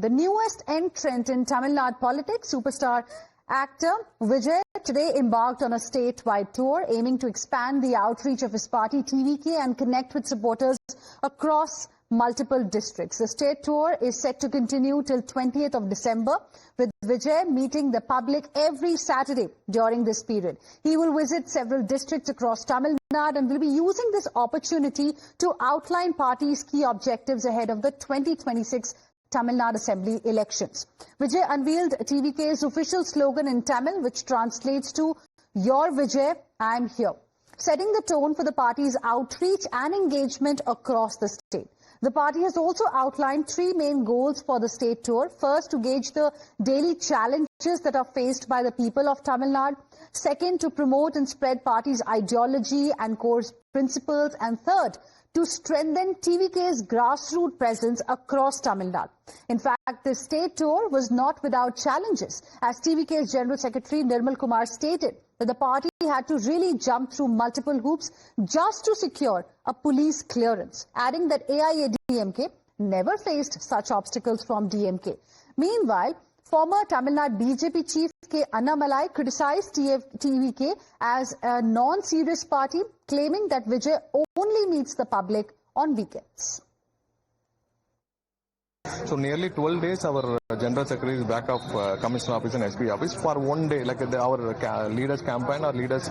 The newest entrant in Tamil Nadu politics, superstar actor Vijay, today embarked on a statewide tour aiming to expand the outreach of his party TVK and connect with supporters across multiple districts. The state tour is set to continue till 20th of December, with Vijay meeting the public every Saturday during this period. He will visit several districts across Tamil Nadu and will be using this opportunity to outline party's key objectives ahead of the 2026 Tamil Nadu Assembly elections. Vijay unveiled TVK's official slogan in Tamil, which translates to "Your Vijay, I'm here," setting the tone for the party's outreach and engagement across the state. The party has also outlined three main goals for the state tour. First, to gauge the daily challenges that are faced by the people of Tamil Nadu. Second, to promote and spread party's ideology and core principles. And third, to strengthen TVK's grassroots presence across Tamil Nadu. In fact, the state tour was not without challenges, as TVK's General Secretary Nirmal Kumar stated that the party had to really jump through multiple hoops just to secure a police clearance, adding that AIADMK never faced such obstacles from DMK. Meanwhile, former Tamil Nadu BJP chief K. Annamalai criticized TVK as a non-serious party, claiming that Vijay only meets the public on weekends. So nearly 12 days our General Secretary is back of Commissioner Office and SP Office for one day. Like our leaders campaign or leaders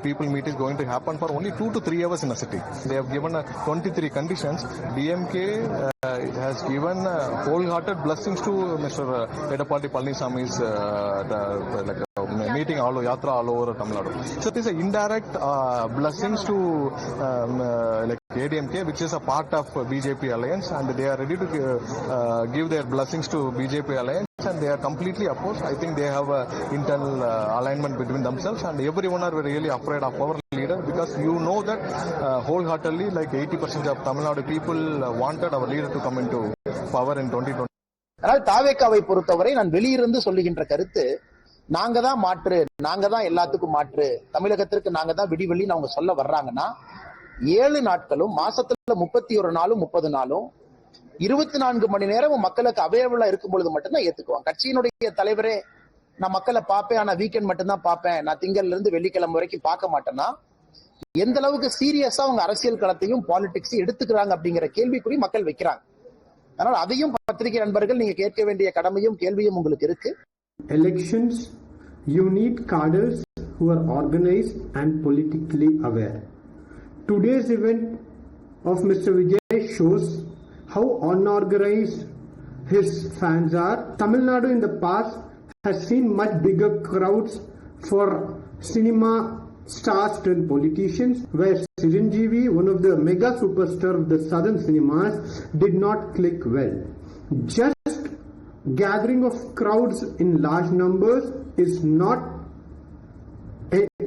people meet is going to happen for only 2 to 3 hours in the city. They have given 23 conditions. DMK has given wholehearted blessings to Mr. Edapati Palaniswamy's meeting yatra all over Tamil Nadu. So it is an indirect blessings to ADMK, which is a part of BJP alliance, and they are ready to give their blessings to BJP alliance, and they are completely opposed. I think they have an internal alignment between themselves, and everyone are really afraid of our leader, because you know that wholeheartedly, like 80% of Tamil Nadu people wanted our leader to come into power in 2020. ஆனால் தாவேக்காவை பொறுத்தவரை நான் வெளியிருந்து சொல்லுகின்ற கருத்து, நாங்க தான் மாற்று, நாங்க தான் எல்லாத்துக்கும் மாற்று, தமிழகத்திற்கு நாங்க தான் விடிவெளின்னு அவங்க சொல்ல வர்றாங்கன்னா 7 நாட்களும் மாசத்துல 31 நாளும் 30 நாளும் 24 மணி நேரமும் மக்களுக்கு அவைலபிளா இருக்கும் பொழுது மட்டும்தான் ஏத்துக்குவாங்க. கட்சியினுடைய தலைவரே நான் மக்களை பார்ப்பேன், ஆனா வீக்கெண்ட் மட்டும்தான் பார்ப்பேன், நான் திங்கள்ல இருந்து வெள்ளிக்கிழமை வரைக்கும் பார்க்க மாட்டேன்னா எந்த அளவுக்கு சீரியஸா அவங்க அரசியல் களத்தையும் பாலிடிக்ஸையும் எடுத்துக்கிறாங்க அப்படிங்கிற கேள்விக்குறி மக்கள் வைக்கிறாங்க. அதனால அதையும் பத்திரிகை நண்பர்கள் நீங்க கேட்க வேண்டிய கடமையும் கேள்வியும் உங்களுக்கு இருக்கு. Elections, you need cadres who are organized and politically aware. Today's event of Mr. Vijay shows how unorganized his fans are. Tamil Nadu in the past has seen much bigger crowds for cinema stars than politicians, where Chiranjeevi, one of the mega superstars of the southern cinemas, did not click well. Just gathering of crowds in large numbers is not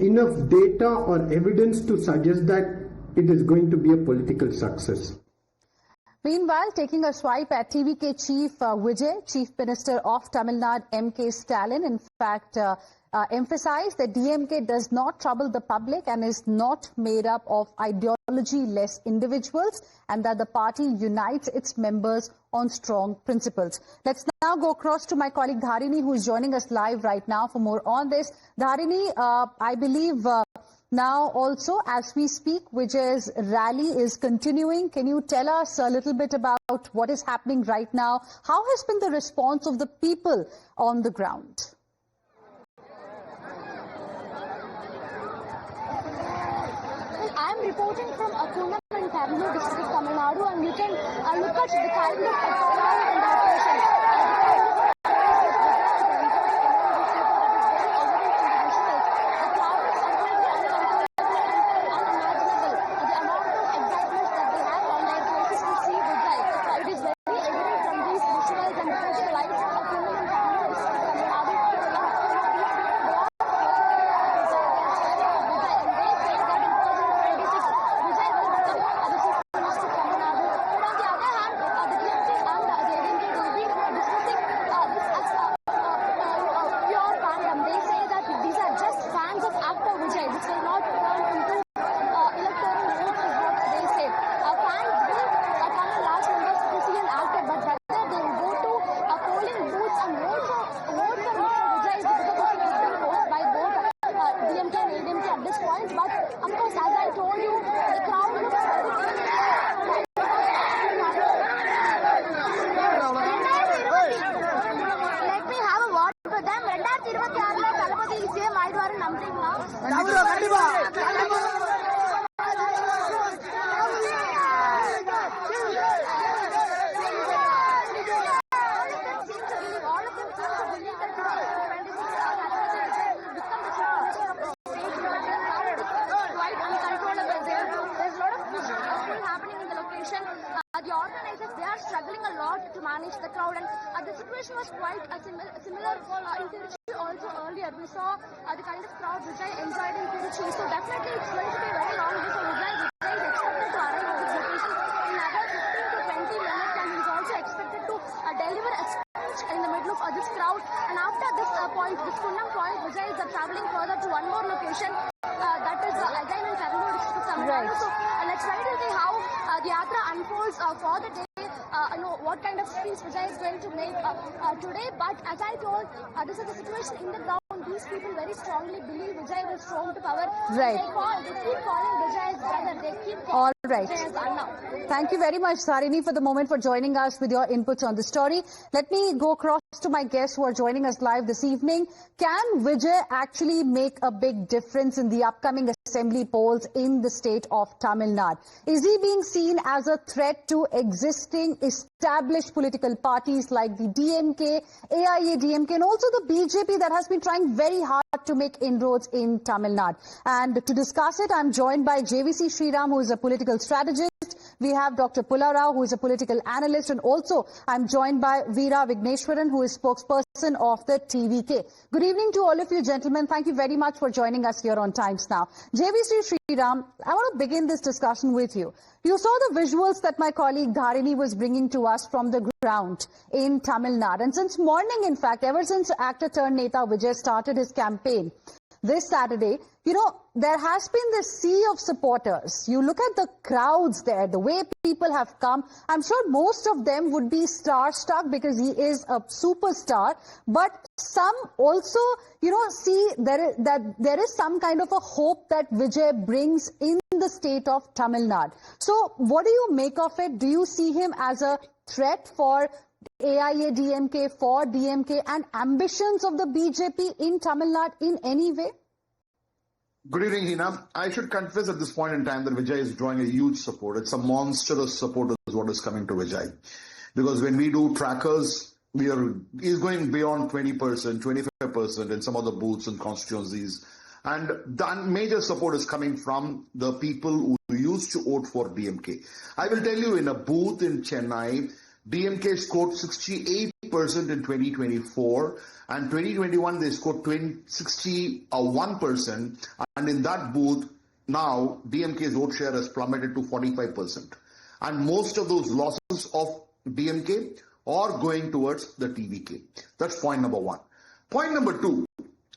enough data or evidence to suggest that it is going to be a political success. Meanwhile, taking a swipe at TVK chief Vijay, Chief Minister of Tamil Nadu M.K. Stalin, in fact, emphasized that DMK does not trouble the public and is not made up of ideology-less individuals, and that the party unites its members on strong principles. Let's now go across to my colleague Dharini, who is joining us live right now for more on this. Dharini, I believe now also, as we speak, Vijay's rally is continuing. Can you tell us a little bit about what is happening right now? How has been the response of the people on the ground? I'm reporting from Akunam in Tamil Nadu district, Tamil Nadu, and you can look at the kind of exercise and operations. The situation was quite similar in Tiruchi also earlier. We saw the kind of crowd Vijay enjoyed in Tiruchi. So definitely it's going to be a very long day for Vijay. Vijay is expected to arrive at this location in another 15 to 20 minutes, and he's also expected to deliver a speech in the middle of this crowd. And after this point, this Kunnam point, Vijay is traveling further to one more location. That is again in Tamil Nadu, Tamil Nadu. So let's try to see how the yatra unfolds for the day. What kind of speech Vijay is going to make today. But as I told, this is the situation in the ground. These people very strongly believe Vijay will storm to power. Right. They keep calling Vijay as brother. They keep All calling right. Vijay as Anna. Thank you very much, Sarini, for the moment, for joining us with your inputs on the story. Let me go across to my guests who are joining us live this evening. Can Vijay actually make a big difference in the upcoming assembly polls in the state of Tamil Nadu? Is he being seen as a threat to existing established political parties like the DMK, AIADMK, and also the BJP that has been trying very hard to make inroads in Tamil Nadu? And to discuss it, I'm joined by JVC Sreeram, who is a political strategist. We have Dr. Pulla Rao, who is a political analyst, and also I'm joined by Veera Vigneshwaran, who is spokesperson of the TVK. Good evening to all of you, gentlemen. Thank you very much for joining us here on Times Now. JVC Sreeram, I want to begin this discussion with you. You saw the visuals that my colleague Dharini was bringing to us from the ground in Tamil Nadu. And since morning, in fact, ever since actor turned Neta Vijay started his campaign this Saturday, there has been this sea of supporters. You look at the crowds there, the way people have come. I'm sure most of them would be star-struck because he is a superstar. But some also, see that there is some kind of a hope that Vijay brings in the state of Tamil Nadu. So what do you make of it? Do you see him as a threat for AIADMK, for DMK, and ambitions of the BJP in Tamil Nadu in any way? Good evening, Heena. I should confess at this point in time that Vijay is drawing a huge support. It's a monstrous support is what is coming to Vijay. Because when we do trackers, he's going beyond 20%, 25% in some of the booths and constituencies. And the major support is coming from the people who used to vote for DMK. I will tell you, in a booth in Chennai, DMK scored 68% in 2024, and 2021 they scored 61%, and in that booth now DMK's vote share has plummeted to 45%, and most of those losses of DMK are going towards the TVK. That's point number one. Point number two,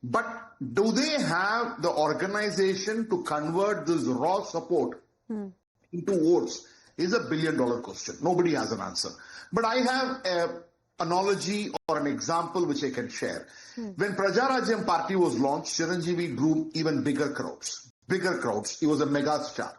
but do they have the organization to convert this raw support into votes is a billion-dollar question. Nobody has an answer. But I have an analogy or an example which I can share. When Prajarajyam Party was launched, Chiranjeevi drew even bigger crowds. He was a mega star.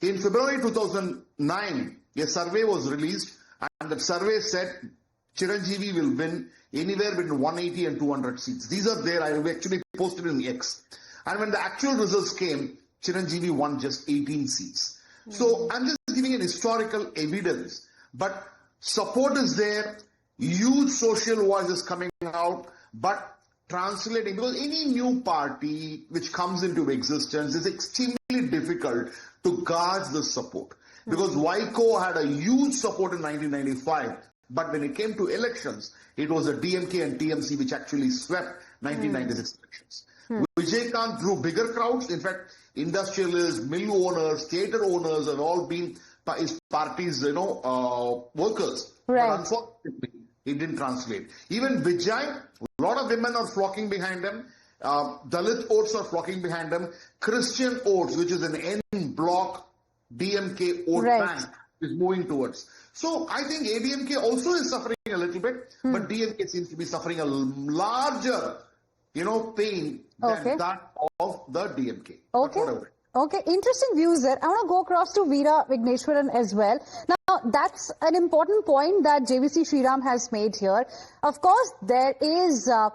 In February 2009, a survey was released, and that survey said Chiranjeevi will win anywhere between 180 and 200 seats. These are there. I actually posted in X. And when the actual results came, Chiranjeevi won just 18 seats. So I'm just giving an historical evidence. But support is there, huge social voice is coming out, but translating, because any new party which comes into existence is extremely difficult to gauge the support. Because Vaiko had a huge support in 1995, but when it came to elections, it was the DMK and TMC which actually swept 1996 elections. Vijay drew bigger crowds. In fact, industrialists, mill owners, theatre owners have all been his party's, workers. Right. But unfortunately, it didn't translate. Even Vijay, a lot of women are flocking behind him. Dalit votes are flocking behind him. Christian votes, which is an N-block DMK vote bank, is moving towards. So I think ADMK also is suffering a little bit, but DMK seems to be suffering a larger, pain than that of the DMK. Okay, interesting views there. I want to go across to Veera Vigneshwaran as well. Now, that's an important point that JVC Sreeram has made here. Of course, there is a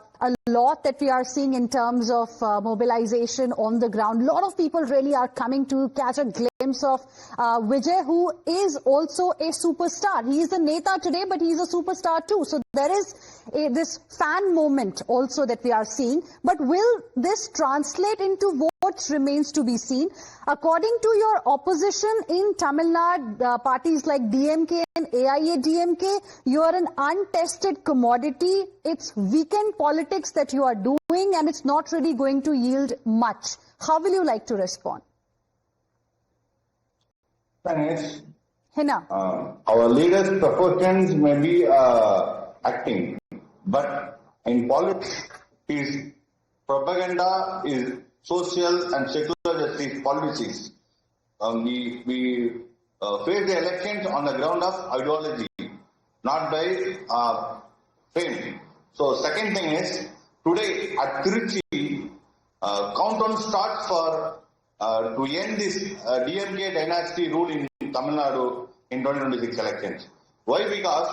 lot that we are seeing in terms of mobilization on the ground. A lot of people really are coming to catch a glimpse of Vijay, who is also a superstar. He is a Neta today, but he is a superstar too. So there is this fan moment also that we are seeing. But will this translate into vote votes remains to be seen. According to your opposition in Tamil Nadu, parties like DMK and AIADMK, you are an untested commodity. It's weekend politics that you are doing, and it's not really going to yield much. How will you like to respond? Thanks. Heena. Our leaders' proportions may be acting, but in politics, propaganda is social and secular justice policies. We face the elections on the ground of ideology, not by fame. So second thing is, today at Tiruchi, countdown starts for to end this DMK dynasty rule in Tamil Nadu in 2026 elections. Why? Because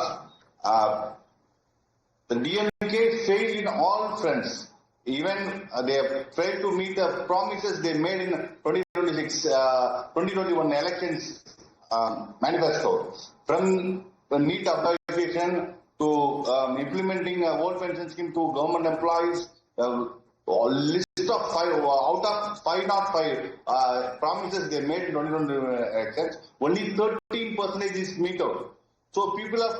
the DMK failed in all fronts. Even they have failed to meet the promises they made in 2021 elections manifesto. From the NEET application to implementing a old pension scheme to government employees, a list of out of 505 promises they made in 2020 elections, only 13% is met out. So people of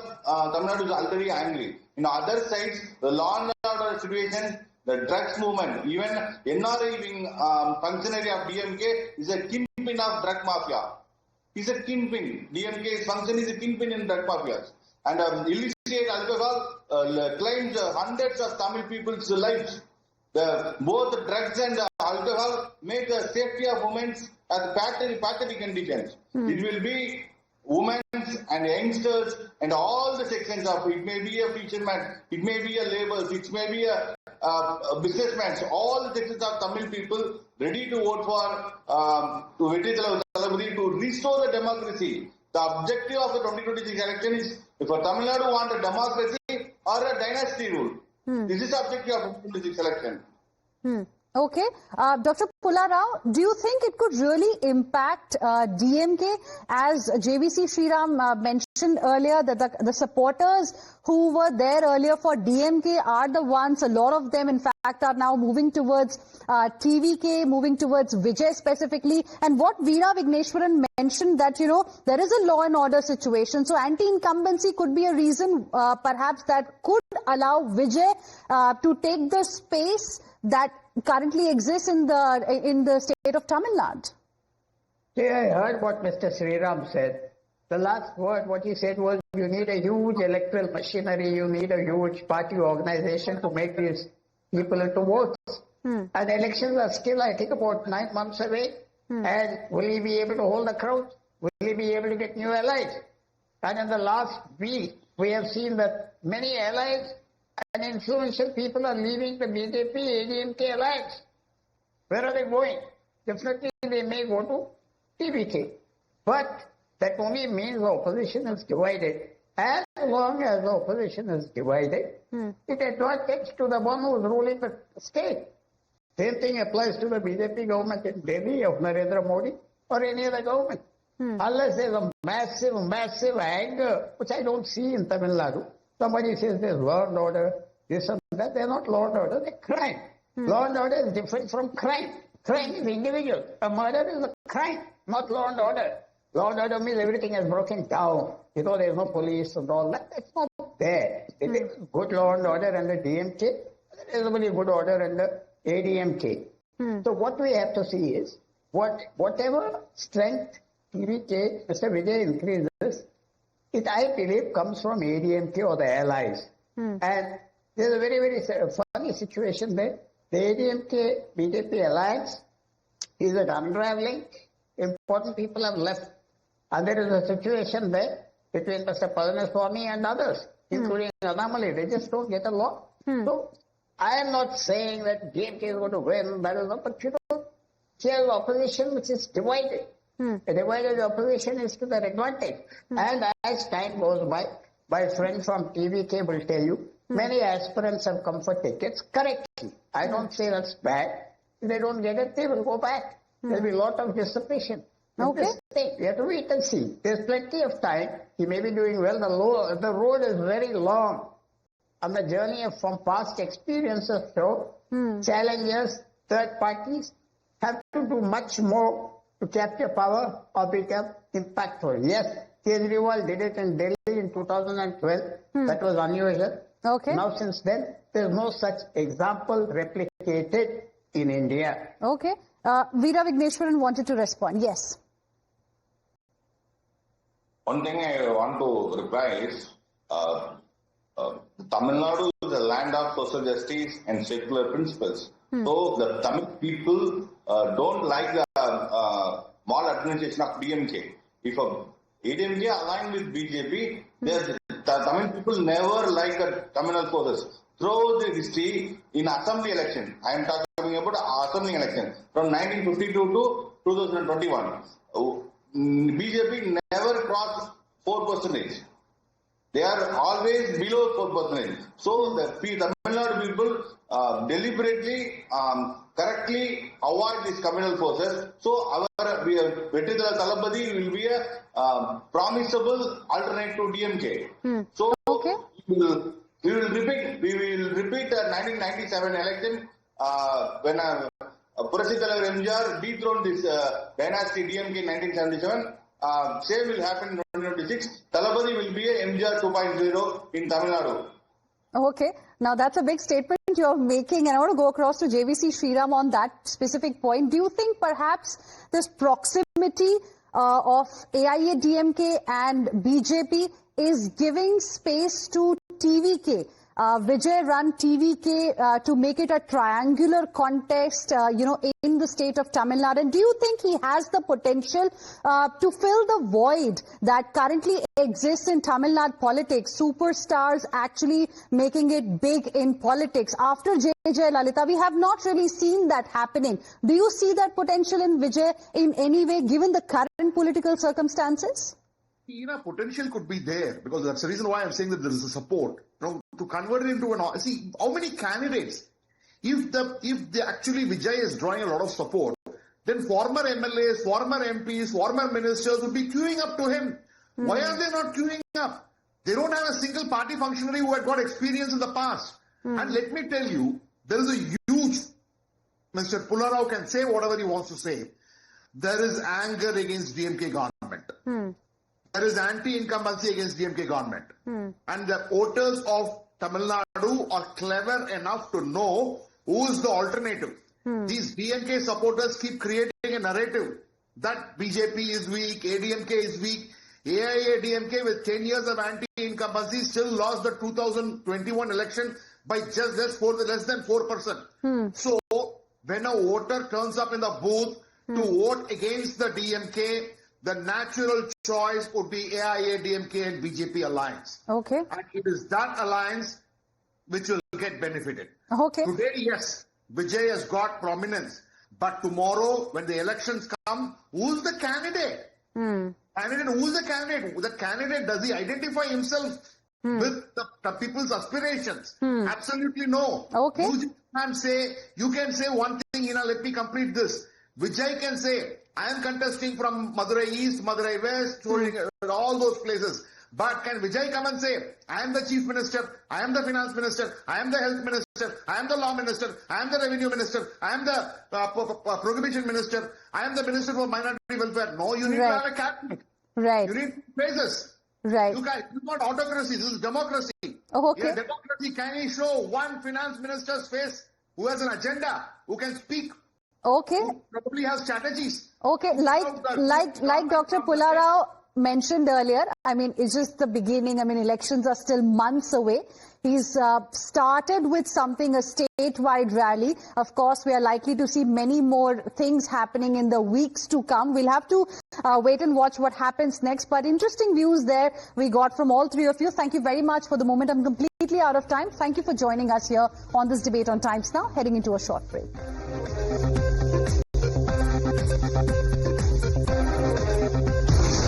Tamil Nadu is already angry. In other sides, the law and order situation, the drugs movement, even NRI wing functionary of DMK is a kingpin of drug mafia. He's a kingpin. DMK's function is a kingpin in drug mafias. And illicit alcohol claims hundreds of Tamil people's lives. Both drugs and alcohol make the safety of women as pathetic conditions. It will be women and youngsters and all the sections of it. May be a fisherman, it may be a labourers, it may be a businessman. So all the sections of Tamil people ready to vote for to restore the democracy. The objective of the 2026 election is for Tamil Nadu want a democracy or a dynasty rule. This is the objective of 2026 election. Okay. Dr. Pulla Rao, do you think it could really impact DMK? As JVC Sreeram mentioned earlier, that the supporters who were there earlier for DMK are the ones, a lot of them in fact are now moving towards TVK, moving towards Vijay specifically. And what Veera Vigneshwaran mentioned that, there is a law and order situation. So anti-incumbency could be a reason perhaps that could allow Vijay to take the space that currently exists in the state of Tamil Nadu. See, I heard what Mr. Sreeram said. The last word, what he said was, you need a huge electoral machinery, you need a huge party organization to make these people into votes. And elections are still, I think, about 9 months away. And will he be able to hold the crowd? Will he be able to get new allies? And in the last week, we have seen that many allies and influential people are leaving the BJP, ADMK alliance. Where are they going? Definitely they may go to TVK. But that only means the opposition is divided. As long as the opposition is divided, it advantages to the one who is ruling the state. Same thing applies to the BJP government in Delhi of Narendra Modi or any other government. Unless there's a massive anger, which I don't see in Tamil Nadu. Somebody says there's law and order, this and that. They're not law and order, they're crime. Law and order is different from crime. Crime is individual. A murder is a crime, not law and order. Law and order means everything is broken down. There's no police and all that. That's not there. There is good law and order under DMK. There is only good order under ADMK. So what we have to see is, whatever strength TVK, Mr. Vijay increases, it, I believe, comes from ADMK or the allies. And there's a very, very funny situation there. The ADMK BJP alliance is at unraveling. Important people have left. And there is a situation there between Mr. Palaniswamy and others, including Anamali. They just don't get along. So I am not saying that DMK is going to win. That is not, but here's opposition which is divided. A divided opposition is to their advantage. And as time goes by, my friend from TVK will tell you, many aspirants have come for tickets correctly. I don't say that's bad. If they don't get it, they will go back. There will be a lot of dissipation. Okay. We have to wait and see. There's plenty of time. He may be doing well. The road is very long. On the journey from past experiences show, challenges, third parties, have to do much more to capture power or become impactful. Yes, Kejriwal did it in Delhi in 2012. That was unusual. Okay. Now, since then, there's no such example replicated in India. Okay. Veera Vigneshwaran wanted to respond. Yes. One thing I want to reply is Tamil Nadu is a land of social justice and secular principles. So the Tamil people don't like the maladministration of DMK. If a ADMK aligned with BJP, the Tamil people never like the Tamil forces. Throughout the history, in assembly election, I am talking about assembly election from 1952 to 2021, BJP never crossed 4%. They are always below 4%. So the Tamil Nadu people deliberately, correctly avoid these communal forces. So our Vettridhala Thalapathy will be a promisable alternate to DMK. So we will repeat the 1997 election when Purasithalavar MGR dethroned this dynasty DMK in 1977. Same will happen in 2026. Thalapathy will be a MGR 2.0 in Tamil Nadu. Okay. Now, that's a big statement you're making, and I want to go across to JVC Sreeram on that specific point. Do you think perhaps this proximity of AIADMK and BJP is giving space to TVK? Vijay run TVK to make it a triangular contest, in the state of Tamil Nadu. And do you think he has the potential to fill the void that currently exists in Tamil Nadu politics? Superstars actually making it big in politics. After J.J. Lalita, we have not really seen that happening. Do you see that potential in Vijay in any way, given the current political circumstances? Potential could be there, because that's the reason why I'm saying that there is a support. To convert it into see how many candidates. If actually Vijay is drawing a lot of support, then former MLAs, former MPs, former ministers would be queuing up to him. Why are they not queuing up? They don't have a single party functionary who had got experience in the past. And let me tell you, there is a huge, Mr. Pularao can say whatever he wants to say. There is anger against DMK government. There is anti-incumbency against DMK government. And the voters of Tamil Nadu are clever enough to know who is the alternative. These DMK supporters keep creating a narrative that BJP is weak, ADMK is weak. AIADMK with 10 years of anti-incumbency still lost the 2021 election by just less than 4%. So when a voter turns up in the booth to vote against the DMK, the natural choice would be AIADMK and BJP alliance. Okay. And it is that alliance which will get benefited. Okay. Today, yes, Vijay has got prominence. But tomorrow, when the elections come, who's the candidate? Who's the candidate? The candidate, does he identify himself with the people's aspirations? Absolutely no. Okay. You can say one thing, let me complete this. Vijay can say, I am contesting from Madurai East, Madurai West, all those places. But can Vijay come and say, I am the Chief Minister, I am the Finance Minister, I am the Health Minister, I am the Law Minister, I am the Revenue Minister, I am the Prohibition Minister, I am the Minister for Minority Welfare? No, you need to have a cabinet. Right. You need phrases. Right. You can't, it's not autocracy, this is democracy. Okay. In democracy, can he show one Finance Minister's face who has an agenda, who can speak? Okay. Who probably has strategies. Okay, like Dr. Pularao mentioned earlier, it's just the beginning. Elections are still months away. He's started with something, a statewide rally. Of course, we are likely to see many more things happening in the weeks to come. We'll have to wait and watch what happens next. But interesting views there we got from all three of you. Thank you very much for the moment. I'm completely out of time. Thank you for joining us here on this debate on Times Now, heading into a short break.